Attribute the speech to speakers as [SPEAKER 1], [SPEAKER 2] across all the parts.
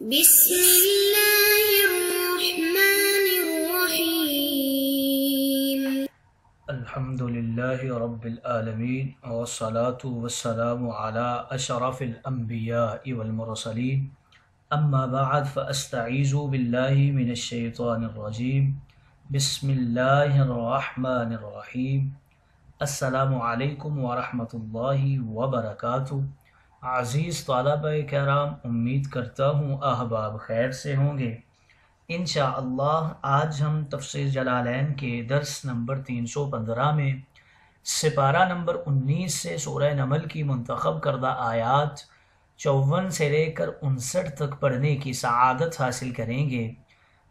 [SPEAKER 1] بسم اللہ الرحمن الرحیم
[SPEAKER 2] الحمدللہ رب العالمین والصلاة والسلام علی اشرف الانبیاء والمرسلین اما بعد فاستعیذ باللہ من الشیطان الرجیم بسم اللہ الرحمن الرحیم السلام علیکم ورحمۃ اللہ وبرکاتہ۔ عزیز طلبہ کرام، امید کرتا ہوں احباب خیر سے ہوں گے۔ انشاءاللہ آج ہم تفسیر جلالین کے درس نمبر 315 میں سپارہ نمبر 19 سے سورہ نمل کی منتخب کردہ آیات 54 سے لے کر 59 تک پڑھنے کی سعادت حاصل کریں گے،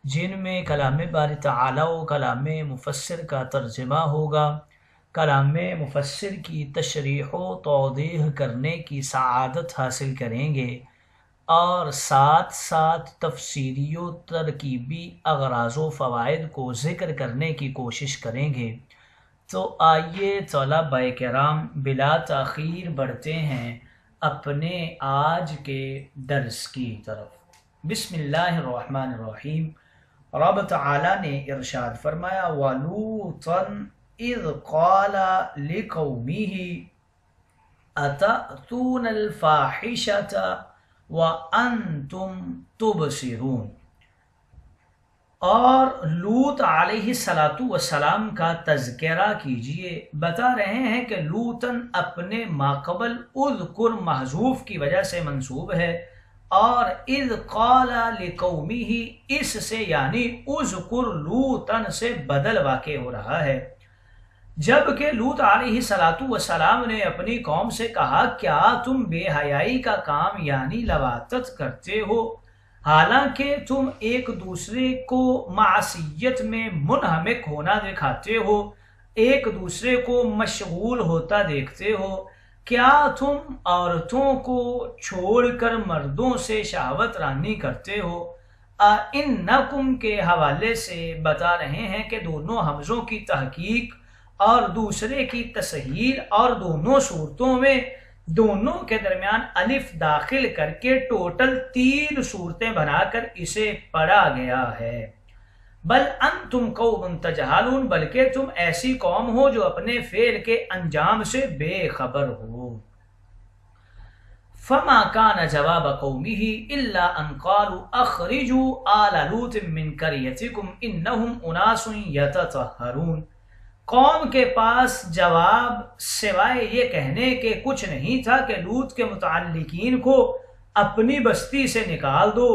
[SPEAKER 2] جن میں کلام باری تعالی و کلام مفسر کا ترجمہ ہوگا۔ کلام مفسر کی تشریح و توضیح کرنے کی سعادت حاصل کریں گے اور ساتھ ساتھ تفسیری و ترکیبی اغراض و فوائد کو ذکر کرنے کی کوشش کریں گے۔ تو آئیے طلبہ کرام بلا تاخیر بڑھتے ہیں اپنے آج کے درس کی طرف۔ بسم اللہ الرحمن الرحیم۔ رب تعالی نے ارشاد فرمایا وَلُوطًا اذ قال لقومه اتأتون الفاحشة وانتم تبصرون، اور لوط علیہ السلام کا تذکرہ کیجئے۔ بتا رہے ہیں کہ لوطن اپنے ماقبل اذکر محذوف کی وجہ سے منصوب ہے، اور اذ قال لقومه اس سے یعنی اذکر لوطن سے بدل واقع ہو رہا ہے۔ جبکہ لوط علیہ السلام نے اپنی قوم سے کہا کیا تم بے حیائی کا کام یعنی لواطت کرتے ہو، حالانکہ تم ایک دوسرے کو معصیت میں منہمک ہونا دکھاتے ہو، ایک دوسرے کو مشغول ہوتا دیکھتے ہو، کیا تم عورتوں کو چھوڑ کر مردوں سے شہوت رانی کرتے ہو۔ اِنَّکُمْ کے حوالے سے بتا رہے ہیں کہ دونوں حمزوں کی تحقیق اور دوسرے کی تسہیل، اور دونوں صورتوں میں دونوں کے درمیان الف داخل کر کے ٹوٹل 3 صورتیں بنا کر اسے پڑھا گیا ہے۔ بل انتم قوم تجہلون، بلکہ تم ایسی قوم ہو جو اپنے فعل کے انجام سے بے خبر ہو۔ فما كان جواب قومه الا ان قالوا اخرجوا آل لوط من قريتكم انهم اناس يتطهرون، قوم کے پاس جواب سوائے یہ کہنے کے کچھ نہیں تھا کہ لوط کے متعلقین کو اپنی بستی سے نکال دو،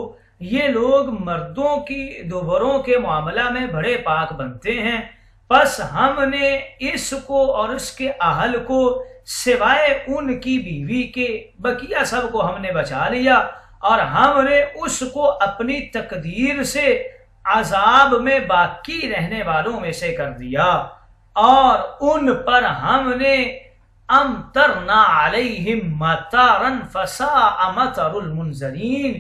[SPEAKER 2] یہ لوگ مردوں کی دوبروں کے معاملہ میں بڑے پاک بنتے ہیں، پس ہم نے اس کو اور اس کے اہل کو سوائے ان کی بیوی کے بقیہ سب کو ہم نے بچا لیا، اور ہم نے اس کو اپنی تقدیر سے عذاب میں باقی رہنے والوں میں سے کر دیا، اور ان پر ہم نے امطرنا علیہم مطرا فساء مطر المنذرین،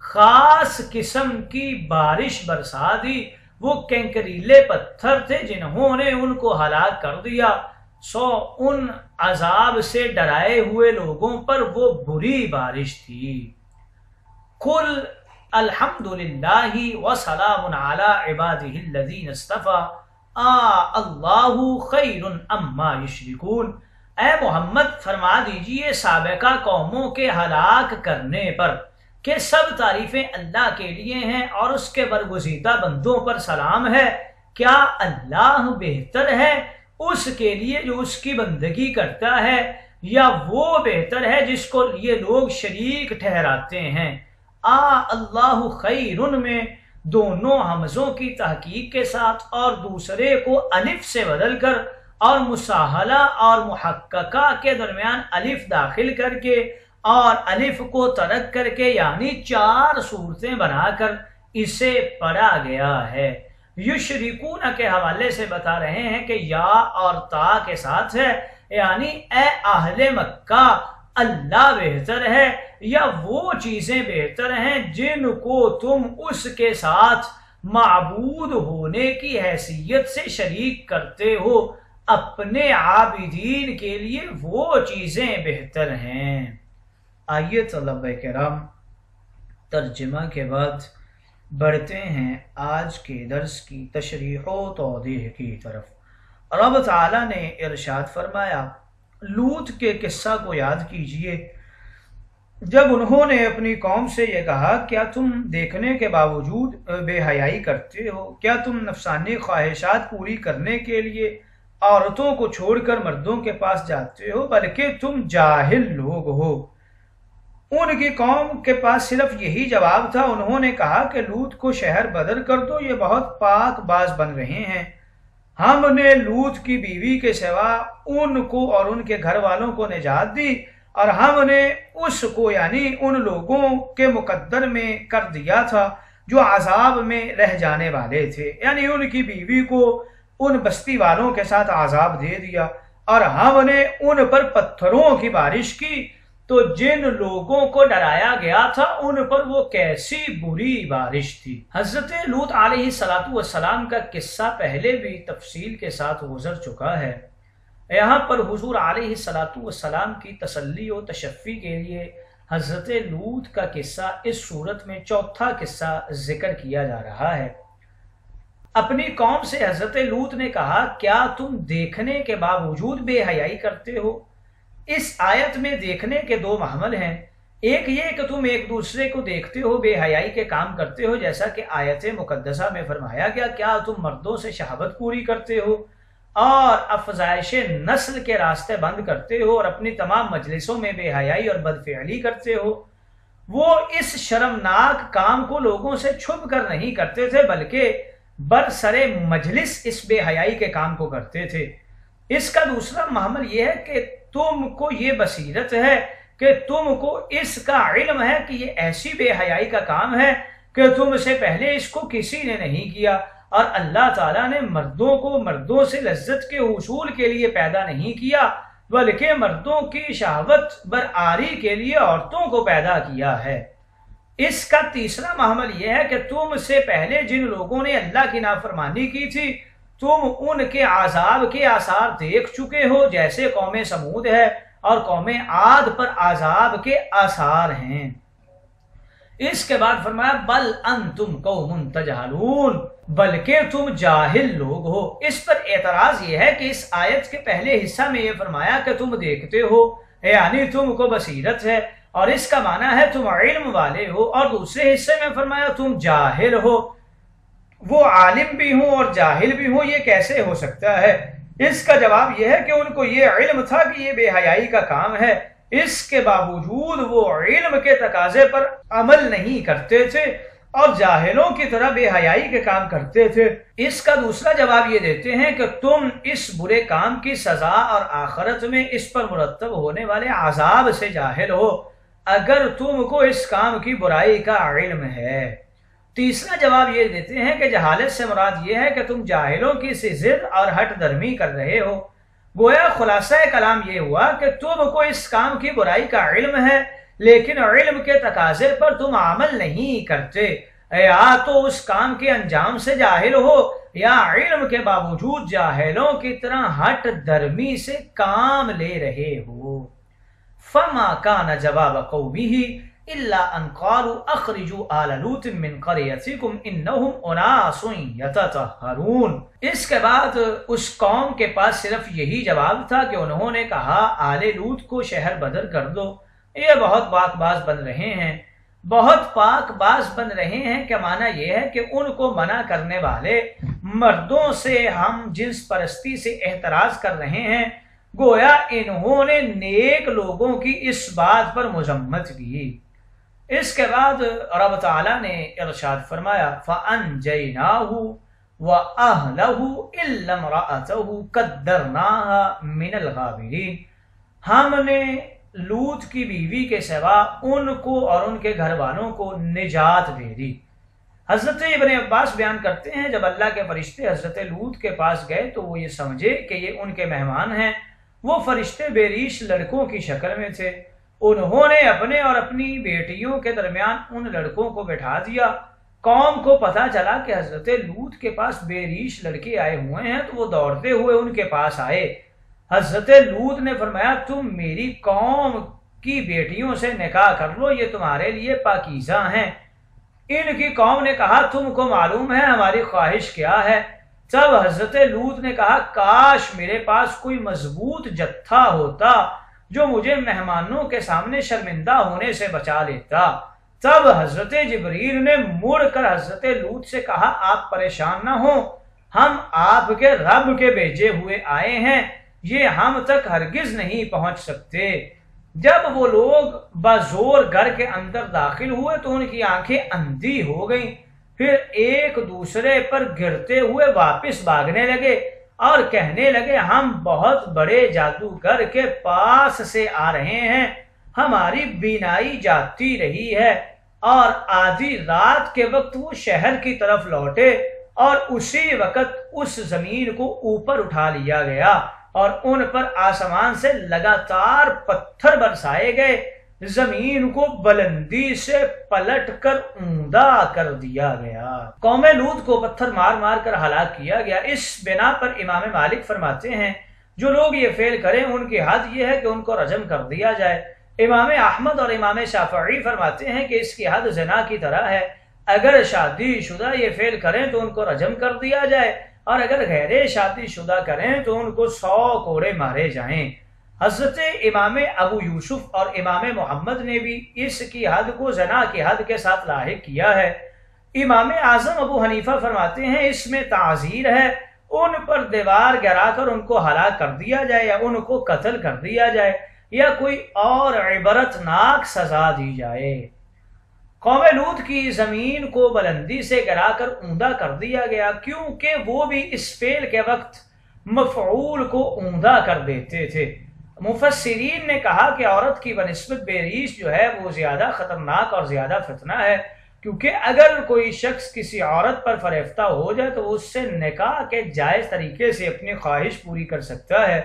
[SPEAKER 2] خاص قسم کی بارش برسا دی، وہ کنکریلے پتھر تھے جنہوں نے ان کو ہلاک کر دیا، سو ان عذاب سے ڈرائے ہوئے لوگوں پر وہ بری بارش تھی۔ قل الحمدللہ وسلام علی عبادہ الذین اصطفیٰ اللہ خیر اما یشرکون، اے محمد فرما دیجئے سابقہ قوموں کے ہلاک کرنے پر کہ سب تعریفیں اللہ کے لیے ہیں اور اس کے برگزیدہ بندوں پر سلام ہے۔ کیا اللہ بہتر ہے اس کے لیے جو اس کی بندگی کرتا ہے، یا وہ بہتر ہے جس کو یہ لوگ شریک ٹھہراتے ہیں؟ اللہ خیر میں دونوں حمزوں کی تحقیق کے ساتھ اور دوسرے کو الف سے بدل کر اور مساہلہ اور محققہ کے درمیان الف داخل کر کے اور الف کو ترک کر کے یعنی 4 صورتیں بنا کر اسے پڑھا گیا ہے۔ یشرکون کے حوالے سے بتا رہے ہیں کہ یا اور تا کے ساتھ ہے، یعنی اے اہل مکہ اللہ بہتر ہے یا وہ چیزیں بہتر ہیں جن کو تم اس کے ساتھ معبود ہونے کی حیثیت سے شریک کرتے ہو، اپنے عابدین کے لیے وہ چیزیں بہتر ہیں۔ آئیے طلبہ کرام ترجمہ کے بعد بڑھتے ہیں آج کے درس کی تشریح و توضیح کی طرف۔ رب تعالیٰ نے ارشاد فرمایا، لوط کے قصہ کو یاد کیجئے جب انہوں نے اپنی قوم سے یہ کہا، کیا تم دیکھنے کے باوجود بے حیائی کرتے ہو؟ کیا تم نفسانی خواہشات پوری کرنے کے لیے عورتوں کو چھوڑ کر مردوں کے پاس جاتے ہو؟ بلکہ تم جاہل لوگ ہو۔ ان کی قوم کے پاس صرف یہی جواب تھا۔ انہوں نے کہا کہ لوط کو شہر بدر کر دو، یہ بہت پاک باز بن رہے ہیں۔ ہم نے لوط کی بیوی کے سوا ان کو اور ان کے گھر والوں کو نجات دی، اور ہم نے اس کو یعنی ان لوگوں کے مقدر میں کر دیا تھا جو عذاب میں رہ جانے والے تھے، یعنی ان کی بیوی کو ان بستی والوں کے ساتھ عذاب دے دیا، اور ہم نے ان پر پتھروں کی بارش کی تو جن لوگوں کو ڈرایا گیا تھا ان پر وہ کیسی بری بارش تھی۔ حضرت لوط علیہ السلام کا قصہ پہلے بھی تفصیل کے ساتھ گزر چکا ہے۔ یہاں پر حضور علیہ السلام کی تسلی و تشفی کے لیے حضرت لوط کا قصہ اس صورت میں چوتھا قصہ ذکر کیا جا رہا ہے۔ اپنی قوم سے حضرت لوط نے کہا، کیا تم دیکھنے کے باوجود بے حیائی کرتے ہو؟ اس آیت میں دیکھنے کے دو محمل ہیں۔ ایک یہ کہ تم ایک دوسرے کو دیکھتے ہو، بے حیائی کے کام کرتے ہو، جیسا کہ آیت مقدسہ میں فرمایا گیا، کیا تم مردوں سے شہوت پوری کرتے ہو اور افزائش نسل کے راستے بند کرتے ہو اور اپنی تمام مجلسوں میں بے حیائی اور بدفعلی کرتے ہو؟ وہ اس شرمناک کام کو لوگوں سے چھپ کر نہیں کرتے تھے، بلکہ برسر مجلس اس بے حیائی کے کام کو کرتے تھے۔ اس کا دوسرا محمل یہ ہے کہ تم کو یہ بصیرت ہے کہ تم کو اس کا علم ہے کہ یہ ایسی بے حیائی کا کام ہے کہ تم سے پہلے اس کو کسی نے نہیں کیا، اور اللہ تعالیٰ نے مردوں کو مردوں سے لذت کے حصول کے لیے پیدا نہیں کیا، بلکہ مردوں کی شہوت برآری کے لیے عورتوں کو پیدا کیا ہے۔ اس کا تیسرا محمل یہ ہے کہ تم سے پہلے جن لوگوں نے اللہ کی نافرمانی کی تھی تم ان کے عذاب کے آثار دیکھ چکے ہو، جیسے قوم سمود ہے اور قوم عاد پر عذاب کے آثار ہیں۔ اس کے بعد فرمایا، بل انتم قوم تجہلون، بلکہ تم جاہل لوگ ہو۔ اس پر اعتراض یہ ہے کہ اس آیت کے پہلے حصہ میں یہ فرمایا کہ تم دیکھتے ہو، یعنی تم کو بصیرت ہے، اور اس کا معنی ہے تم علم والے ہو، اور دوسرے حصے میں فرمایا تم جاہل ہو۔ وہ عالم بھی ہوں اور جاہل بھی ہوں، یہ کیسے ہو سکتا ہے؟ اس کا جواب یہ ہے کہ ان کو یہ علم تھا کہ یہ بے حیائی کا کام ہے، اس کے باوجود وہ علم کے تقاضے پر عمل نہیں کرتے تھے اور جاہلوں کی طرح بے حیائی کے کام کرتے تھے۔ اس کا دوسرا جواب یہ دیتے ہیں کہ تم اس برے کام کی سزا اور آخرت میں اس پر مرتب ہونے والے عذاب سے جاہل ہو، اگر تم کو اس کام کی برائی کا علم ہے۔ تیسرا جواب یہ دیتے ہیں کہ جہالت سے مراد یہ ہے کہ تم جاہلوں کی سی ضد اور ہٹ درمی کر رہے ہو۔ گویا خلاصہ کلام یہ ہوا کہ تم کو اس کام کی برائی کا علم ہے، لیکن علم کے تقاضے پر تم عمل نہیں کرتے، یا تو اس کام کے انجام سے جاہل ہو یا علم کے باوجود جاہلوں کی طرح ہٹ درمی سے کام لے رہے ہو۔ فما کان جواب قومہ الا ان قالوا اخرجوا آل لوط من قريتكم انهم اناس يتطهرون۔ اس کے بعد اس قوم کے پاس صرف یہی جواب تھا کہ انہوں نے کہا، آل لوط کو شہر بدر کر دو، یہ بہت پاک باز بن رہے ہیں۔ بہت پاک باز بن رہے ہیں کا معنی یہ ہے کہ ان کو منع کرنے والے مردوں سے ہم جنس پرستی سے احتراز کر رہے ہیں، گویا انہوں نے نیک لوگوں کی اس بات پر مذمت کی۔ اس کے بعد رب تعالیٰ نے ارشاد فرمایا، فَأَنْجَيْنَاهُ وَأَهْلَهُ إِلَّا امْرَأَتَهُ قَدَّرْنَاهَا مِنَ الْغَابِرِينَ۔ ہم نے لوط کی بیوی کے سوا ان کو اور ان کے گھر والوں کو نجات دے دی۔ حضرت ابن عباس بیان کرتے ہیں، جب اللہ کے فرشتے حضرت لوط کے پاس گئے تو وہ یہ سمجھے کہ یہ ان کے مہمان ہیں۔ وہ فرشتے بے ریش لڑکوں کی شکل میں تھے۔ انہوں نے اپنے اور اپنی بیٹیوں کے درمیان ان لڑکوں کو بٹھا دیا۔ قوم کو پتا چلا کہ حضرت لوط کے پاس بے ریش لڑکے آئے ہوئے ہیں تو وہ دوڑتے ہوئے ان کے پاس آئے۔ حضرت لوط نے فرمایا، تم میری قوم کی بیٹیوں سے نکاح کر لو، یہ تمہارے لیے پاکیزہ ہیں۔ ان کی قوم نے کہا تم کو معلوم ہے ہماری خواہش کیا ہے؟ تب حضرت لوط نے کہا کاش میرے پاس کوئی مضبوط جتھا ہوتا جو مجھے مہمانوں کے سامنے شرمندہ ہونے سے بچا لیتا۔ تب حضرت جبریل نے مڑ کر حضرت لوط سے کہا آپ پریشان نہ ہوں، ہم آپ کے رب کے بھیجے ہوئے آئے ہیں، یہ ہم تک ہرگز نہیں پہنچ سکتے۔ جب وہ لوگ بزور گھر کے اندر داخل ہوئے تو ان کی آنکھیں اندھی ہو گئیں، پھر ایک دوسرے پر گرتے ہوئے واپس بھاگنے لگے اور کہنے لگے ہم بہت بڑے جادوگر کے پاس سے آ رہے ہیں، ہماری بینائی جاتی رہی ہے۔ اور آدھی رات کے وقت وہ شہر کی طرف لوٹے اور اسی وقت اس زمین کو اوپر اٹھا لیا گیا اور ان پر آسمان سے لگاتار پتھر برسائے گئے، زمین کو بلندی سے پلٹ کر اوندا کر دیا گیا۔ قوم لوط کو پتھر مار مار کر ہلاک کیا گیا۔ اس بنا پر امام مالک فرماتے ہیں جو لوگ یہ فعل کریں ان کی حد یہ ہے کہ ان کو رجم کر دیا جائے۔ امام احمد اور امام شافعی فرماتے ہیں کہ اس کی حد زنا کی طرح ہے، اگر شادی شدہ یہ فعل کریں تو ان کو رجم کر دیا جائے اور اگر غیر شادی شدہ کریں تو ان کو 100 کوڑے مارے جائیں۔ حضرت امام ابو یوسف اور امام محمد نے بھی اس کی حد کو زنا کی حد کے ساتھ لاحق کیا ہے۔ امام اعظم ابو حنیفہ فرماتے ہیں اس میں تعزیر ہے، ان پر دیوار گرا کر ان کو ہلاک کر دیا جائے یا ان کو قتل کر دیا جائے یا کوئی اور عبرتناک سزا دی جائے۔ قوم لوط کی زمین کو بلندی سے گرا کر اوندا کر دیا گیا کیونکہ وہ بھی اس فعل کے وقت مفعول کو اوندا کر دیتے تھے۔ مفسرین نے کہا کہ عورت کی بنسبت بیریش جو ہے وہ زیادہ خطرناک اور زیادہ فتنہ ہے، کیونکہ اگر کوئی شخص کسی عورت پر فریفتہ ہو جائے تو وہ اس سے نکاح کے جائز طریقے سے اپنی خواہش پوری کر سکتا ہے،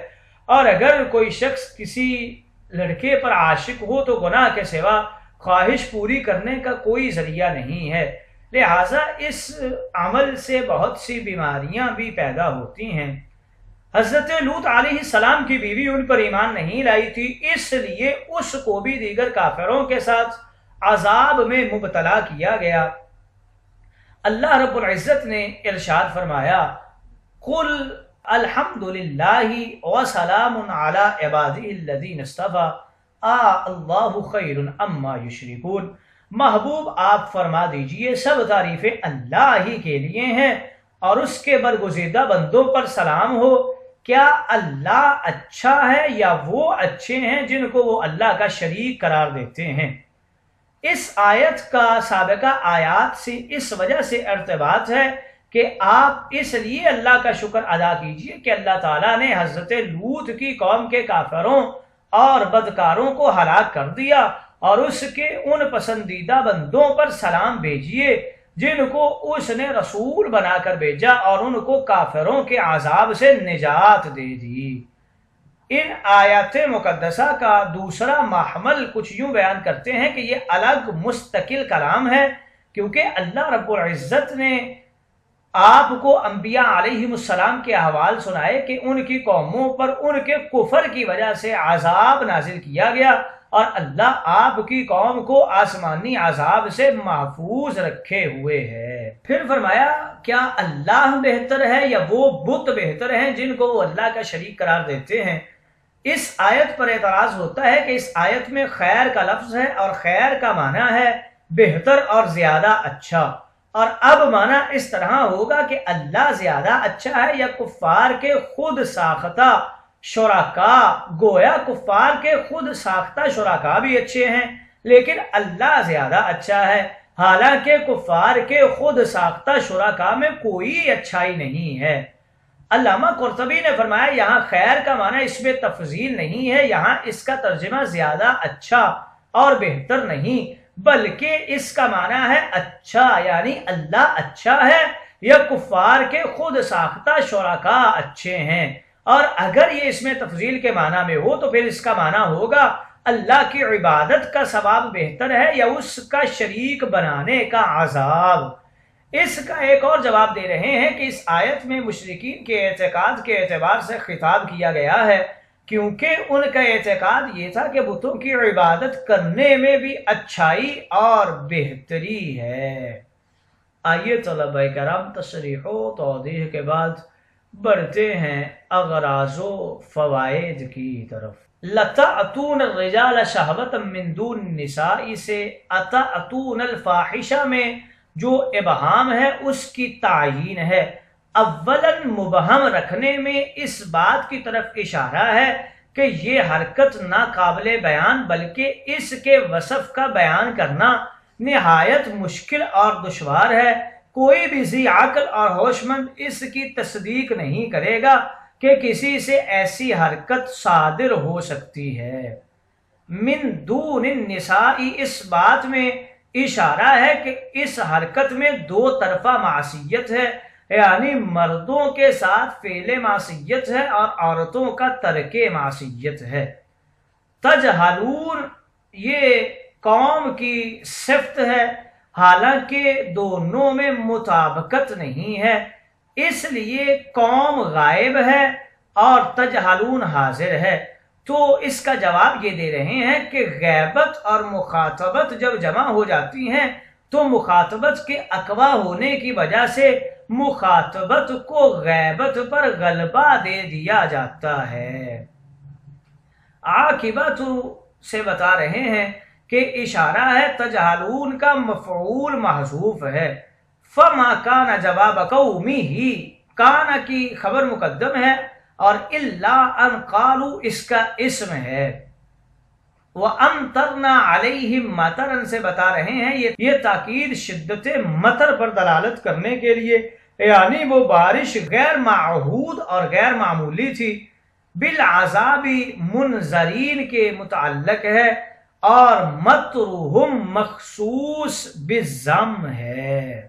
[SPEAKER 2] اور اگر کوئی شخص کسی لڑکے پر عاشق ہو تو گناہ کے سوا خواہش پوری کرنے کا کوئی ذریعہ نہیں ہے، لہٰذا اس عمل سے بہت سی بیماریاں بھی پیدا ہوتی ہیں۔ حضرت لوط علیہ السلام کی بیوی ان پر ایمان نہیں لائی تھی، اس لیے اس کو بھی دیگر کافروں کے ساتھ عذاب میں مبتلا کیا گیا۔ اللہ رب العزت نے ارشاد فرمایا قل الحمد للہ وسلام علی عبادہ الذین اصطفیٰ اللہ خیر اما یشرکون۔ محبوب آپ فرما دیجئے سب تعریفیں اللہ ہی کے لیے ہیں اور اس کے برگزیدہ بندوں پر سلام ہو۔ کیا اللہ اچھا ہے یا وہ اچھے ہیں جن کو وہ اللہ کا شریک قرار دیتے ہیں؟ اس آیت کا سابقہ آیات سے اس وجہ سے ارتباط ہے کہ آپ اس لیے اللہ کا شکر ادا کیجئے کہ اللہ تعالیٰ نے حضرت لوط کی قوم کے کافروں اور بدکاروں کو ہلاک کر دیا اور اس کے ان پسندیدہ بندوں پر سلام بھیجیے جن کو اس نے رسول بنا کر بھیجا اور ان کو کافروں کے عذاب سے نجات دے دی۔ ان آیات مقدسہ کا دوسرا محمل کچھ یوں بیان کرتے ہیں کہ یہ الگ مستقل کلام ہے کیونکہ اللہ رب العزت نے آپ کو انبیاء علیہ السلام کے احوال سنائے کہ ان کی قوموں پر ان کے کفر کی وجہ سے عذاب نازل کیا گیا اور اللہ آپ کی قوم کو آسمانی عذاب سے محفوظ رکھے ہوئے ہے۔ پھر فرمایا کیا اللہ بہتر ہے یا وہ بت بہتر ہیں جن کو وہ اللہ کا شریک قرار دیتے ہیں؟ اس آیت پر اعتراض ہوتا ہے کہ اس آیت میں خیر کا لفظ ہے اور خیر کا معنی ہے بہتر اور زیادہ اچھا، اور اب معنی اس طرح ہوگا کہ اللہ زیادہ اچھا ہے یا کفار کے خود ساختہ شرکا؟ گویا کفار کے خود ساختہ شرکا بھی اچھے ہیں لیکن اللہ زیادہ اچھا ہے، حالانکہ کفار کے خود ساختہ شرکا میں کوئی اچھائی نہیں ہے۔ علامہ قرطبی نے فرمایا یہاں خیر کا معنی اس میں تفضیل نہیں ہے، یہاں اس کا ترجمہ زیادہ اچھا اور بہتر نہیں بلکہ اس کا معنی ہے اچھا، یعنی اللہ اچھا ہے یا کفار کے خود ساختہ شرکا اچھے ہیں۔ اور اگر یہ اس میں تفضیل کے معنی میں ہو تو پھر اس کا معنی ہوگا اللہ کی عبادت کا ثواب بہتر ہے یا اس کا شریک بنانے کا عذاب۔ اس کا ایک اور جواب دے رہے ہیں کہ اس آیت میں مشرکین کے اعتقاد کے اعتبار سے خطاب کیا گیا ہے کیونکہ ان کا اعتقاد یہ تھا کہ بتوں کی عبادت کرنے میں بھی اچھائی اور بہتری ہے۔ آئیے طلبہ کرام تشریح و توضیح کے بعد بڑھتے ہیں اغراض و فوائد کی طرف۔ لَتَأْتُونَ الرِّجَالَ شَهْوَةً مِّن دُونِ النِّسَاءِ سے أَتَأْتُونَ الْفَاحِشَةَ میں جو ابہام ہے اس کی تعیین ہے۔ اولاً مبہم رکھنے میں اس بات کی طرف اشارہ ہے کہ یہ حرکت ناقابل بیان بلکہ اس کے وصف کا بیان کرنا نہایت مشکل اور دشوار ہے۔ کوئی بھی ذی عقل اور ہوش مند اس کی تصدیق نہیں کرے گا کہ کسی سے ایسی حرکت صادر ہو سکتی ہے۔ من دون النساء اس بات میں اشارہ ہے کہ اس حرکت میں دو طرفہ معصیت ہے، یعنی مردوں کے ساتھ فعل معصیت ہے اور عورتوں کا ترک معصیت ہے۔ تجہلون یہ قوم کی صفت ہے، حالانکہ دونوں میں مطابقت نہیں ہے، اس لیے قوم غائب ہے اور تجہلون حاضر ہے۔ تو اس کا جواب یہ دے رہے ہیں کہ غیبت اور مخاطبت جب جمع ہو جاتی ہیں تو مخاطبت کے اقوا ہونے کی وجہ سے مخاطبت کو غیبت پر غلبہ دے دیا جاتا ہے۔ عاقبت سے بتا رہے ہیں کہ اشارہ ہے تجہلون کا مفعول محذوف ہے۔ فما کان جواب قومہ، کان کی خبر مقدم ہے اور الا ان قالوا اس کا اسم ہے۔ وَأَمْطَرْنَا عَلَيْهِمْ مَطَرًا سے بتا رہے ہیں یہ تاکید شدت مطر پر دلالت کرنے کے لیے، یعنی وہ بارش غیر معہود اور غیر معمولی تھی۔ بالعذاب منذرین کے متعلق ہے اور مطرہم مخصوص بالضم ہے۔